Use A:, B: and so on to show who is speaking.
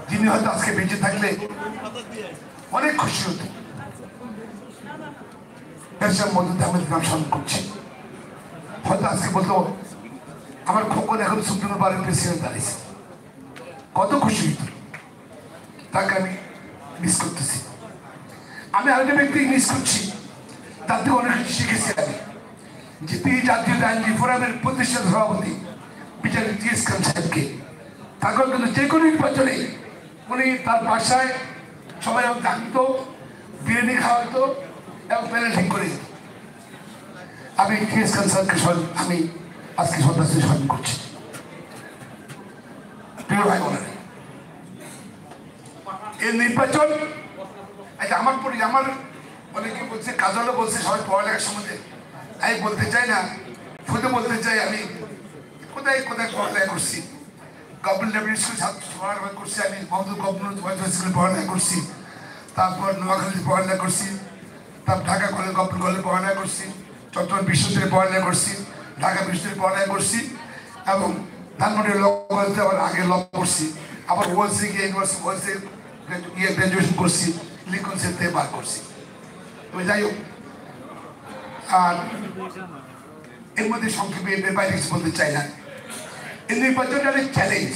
A: যিনি হয়তো আজকে বেঁচে থাকলে অনেক খুশি হতো। এরশাদ মওদুদ আহমেদের নাম স্মরণ করছি। হয়তো আজকে বলতো আমার খোকন এখন সুপ্রিম কোর্টের প্রেসিডেন্ট দাঁড়িয়েছে, কত খুশি হতো। তাকে আমি মিস করতেছি। আমি আরেকটা ব্যক্তি মিস করছি, তার থেকে অনেক কিছু শিখেছি আমি, যে তিনি জাতীয় আইনজীবী ফোরামের প্রতিষ্ঠাতা সভাপতি বিচারক টিএস খান সাহেবকে। তারপর কিন্তু যে কোনো নির্বাচনে উনি তার বাসায় সবাই ডাকতো, বিরিয়ানি খাওয়াতো এবং প্যানেলিং করে দিত। আমি টিএস খান স্যারকে আমি আজকে শ্রদ্ধাঞ্জলি স্মরণ করছি। প্রিয় ভাই বোনেরা, এই নির্বাচন আমার অনেকে বলছে, কাজলও বলছে সবাই পড়ালেখার সম্বন্ধে। আমি বলতে চাই না, শুধু বলতে চাই আমি কোথায় কোথায় পড়ালেখা করছি। গভর্নমেন্ট লেভেল স্কুল পড়ালেখা করছি, আমি মহদুর গভর্নমেন্ট স্কুলে পড়ালেখা করছি, তারপর নোয়াখালীতে পড়ালেখা করছি, তারপর ঢাকা কলেজ গভর্নমেন্ট কলেজে পড়ালেখা করছি, চট্টগ্রাম বিশ্ববিদ্যালয়ে পড়ালেখা করছি, ঢাকা বিশ্ববিদ্যালয়ে পড়ালেখা করছি, এবং ধানমন্ডি ল কলেজে আবার আগে ল করছি, আবার ওয়েলসে গিয়ে ইউনিভার্সিটি ওয়েলসে গ্রাজুয়েশন করছি, লিখুন সেতে বার করছি। তবে যাই হোক, আর এর মধ্যে সংক্ষেপে এর বাইরে কিছু বলতে চাই না। এই নির্বাচনটা অনেক চ্যালেঞ্জ।